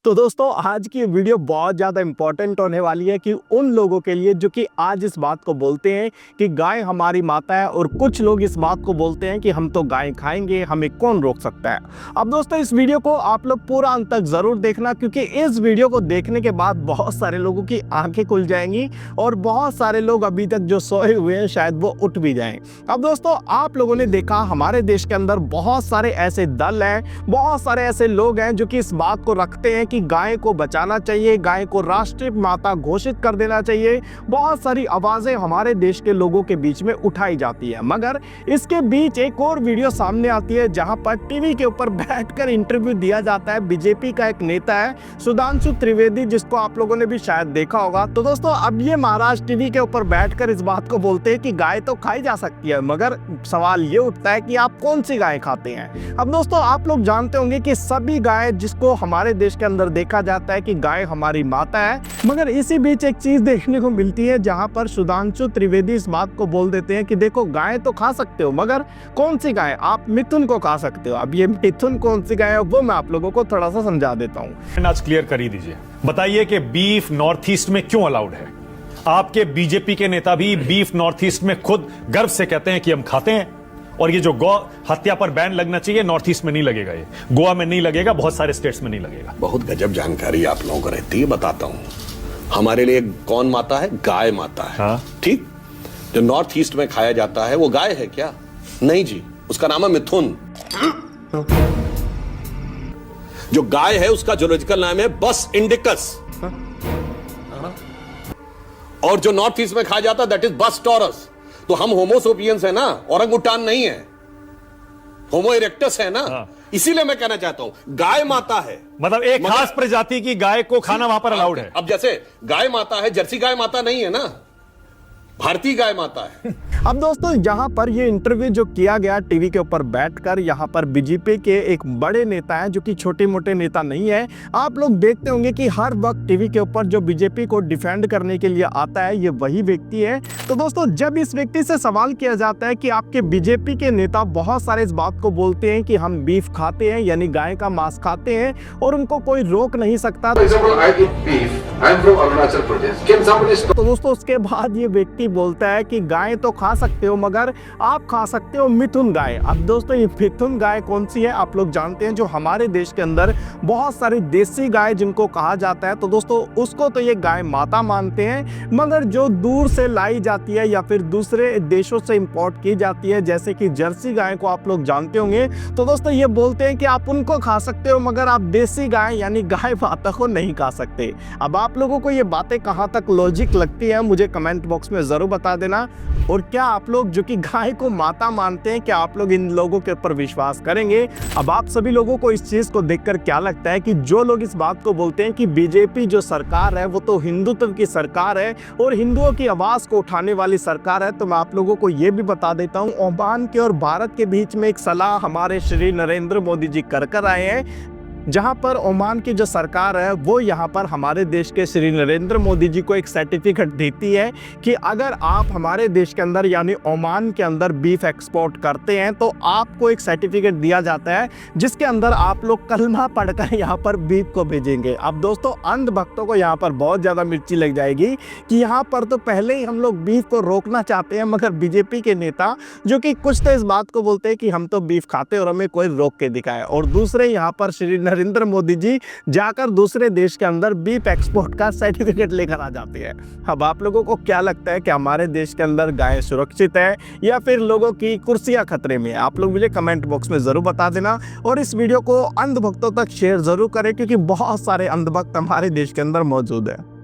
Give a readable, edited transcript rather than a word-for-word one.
तो दोस्तों आज की ये वीडियो बहुत ज़्यादा इम्पोर्टेंट होने वाली है कि उन लोगों के लिए जो कि आज इस बात को बोलते हैं कि गाय हमारी माता है, और कुछ लोग इस बात को बोलते हैं कि हम तो गाय खाएंगे, हमें कौन रोक सकता है। अब दोस्तों इस वीडियो को आप लोग पूरा अंत तक ज़रूर देखना, क्योंकि इस वीडियो को देखने के बाद बहुत सारे लोगों की आंखें खुल जाएंगी और बहुत सारे लोग अभी तक जो सोए हुए हैं शायद वो उठ भी जाएं। अब दोस्तों आप लोगों ने देखा हमारे देश के अंदर बहुत सारे ऐसे दल हैं, बहुत सारे ऐसे लोग हैं जो कि इस बात को रखते हैं कि गाय को बचाना चाहिए, गाय को राष्ट्रीय माता घोषित कर देना चाहिए। बहुत सारी आवाजें हमारे देश के लोगों के बीच में उठाई जाती है, मगर इसके बीच एक और वीडियो सामने आती है जहां पर टीवी के ऊपर बैठकर इंटरव्यू दिया जाता है। बीजेपी का एक नेता है सुधांशु त्रिवेदी, जिसको आप लोगों ने भी शायद देखा होगा। तो दोस्तों अब ये महाराज टीवी के ऊपर बैठकर इस बात को बोलते हैं कि गाय तो खाई जा सकती है, मगर सवाल ये उठता है कि आप कौन सी गाय खाते हैं। अब दोस्तों आप लोग जानते होंगे कि सभी गाय जिसको हमारे देश के अंदर देखा जाता है कि गाय हमारी माता है, मगर इसी बीच एक चीज देखने को मिलती है जहां पर सुधांशु त्रिवेदी इस बात को बोल देते हैं कि देखो गाय तो खा सकते हो, मगर कौन सी गाय, आप मिथुन को खा सकते हो। अब ये मिथुन कौन सी गाय है वो मैं आप लोगों को थोड़ा सा समझा देता हूँ। आज क्लियर कर ही दीजिए, बताइए कि बीफ नॉर्थ ईस्ट में क्यों अलाउड है। आपके बीजेपी के नेता भी बीफ नॉर्थ ईस्ट में खुद गर्व से कहते हैं कि हम खाते हैं, और ये जो गौ हत्या पर बैन लगना चाहिए नॉर्थ ईस्ट में नहीं लगेगा, ये गोवा में नहीं लगेगा, बहुत सारे स्टेट्स में नहीं लगेगा। बहुत गजब जानकारी आप लोगों को रहती है, बताता हूं। हमारे लिए कौन माता है? गाय माता है। हाँ? ठीक। जो नॉर्थ ईस्ट में खाया जाता है वो गाय है क्या? नहीं जी, उसका नाम है मिथुन। जो गाय है उसका जूलॉजिकल नाम है बस इंडिकस, और जो नॉर्थ ईस्ट में खाया जाता है दैट इज बस टॉरस। तो हम होमोसोपियंस है ना, औरंगुटान नहीं है, होमो इरेक्टस है ना। हाँ। इसीलिए मैं कहना चाहता हूं गाय माता है, मतलब एक खास प्रजाति की गाय को खाना वहां पर अलाउड है। अब जैसे गाय माता है, जर्सी गाय माता नहीं है ना, भारतीय गाय माता है। अब दोस्तों यहाँ पर ये इंटरव्यू जो किया गया टीवी के ऊपर बैठकर, यहाँ पर बीजेपी के एक बड़े नेता हैं जो कि छोटे मोटे नेता नहीं है। आप लोग देखते होंगे कि हर वक्त टीवी के ऊपर जो बीजेपी को डिफेंड करने के लिए आता है ये वही व्यक्ति है। तो दोस्तों जब इस व्यक्ति से सवाल किया जाता है कि आपके बीजेपी के नेता बहुत सारे इस बात को बोलते हैं कि हम बीफ खाते हैं, यानी गाय का मांस खाते हैं, और उनको कोई रोक नहीं सकता। तो दोस्तों उसके बाद ये व्यक्ति बोलता है कि गाय तो खा सकते हो, मगर आप खा सकते हो मिथुन गाय। अब दोस्तों ये मिथुन गाय कौन सी है आप लोग जानते हैं, जो हमारे देश के अंदर बहुत सारी देसी गाय जिनको कहा जाता है। तो दोस्तों उसको तो ये गाय माता मानते हैं, मगर जो दूर से लाई जाती है या फिर दूसरे देशों से इंपोर्ट की जाती है, जैसे कि जर्सी गाय को आप लोग जानते होंगे, तो दोस्तों ये बोलते हैं कि आप उनको खा सकते हो, मगर आप देसी गाय यानी गाय माता को नहीं खा सकते। अब आप लोगों को ये बातें कहाँ तक लॉजिक लगती है मुझे कमेंट बॉक्स में जरूर बता देना। और क्या आप लोग जो कि गाय को माता मानते हैं, क्या आप लोग इन लोगों के ऊपर विश्वास करेंगे? अब आप सभी लोगों को इस चीज को देखकर क्या लगता है कि जो लोग इस बात को बोलते हैं कि बीजेपी जो सरकार है वो तो हिंदुत्व की सरकार है और हिंदुओं की आवाज को उठाने वाली सरकार है, तो मैं आप लोगों को ये भी बता देता हूँ, ओमान के और भारत के बीच में एक सलाह हमारे श्री नरेंद्र मोदी जी कर आए हैं, जहां पर ओमान की जो सरकार है वो यहां पर हमारे देश के श्री नरेंद्र मोदी जी को एक सर्टिफिकेट देती है कि अगर आप हमारे देश के अंदर यानी ओमान के अंदर बीफ एक्सपोर्ट करते हैं तो आपको एक सर्टिफिकेट दिया जाता है जिसके अंदर आप लोग कलमा पढ़कर यहां पर बीफ को भेजेंगे। अब दोस्तों अंध भक्तों को यहां पर बहुत ज़्यादा मिर्ची लग जाएगी कि यहाँ पर तो पहले ही हम लोग बीफ को रोकना चाहते हैं, मगर बीजेपी के नेता जो कि कुछ तो इस बात को बोलते हैं कि हम तो बीफ खाते और हमें कोई रोक के दिखाए, और दूसरे यहाँ पर श्री नरेंद्र मोदी जी जाकर दूसरे देश के अंदर बीफ एक्सपोर्ट का सर्टिफिकेट लेकर आ जाते हैं। अब आप लोगों को क्या लगता है कि हमारे देश के अंदर गाय सुरक्षित है या फिर लोगों की कुर्सियां खतरे में? आप लोग मुझे कमेंट बॉक्स में जरूर बता देना, और इस वीडियो को अंधभक्तों तक शेयर जरूर करें, क्योंकि बहुत सारे अंधभक्त हमारे देश के अंदर मौजूद है।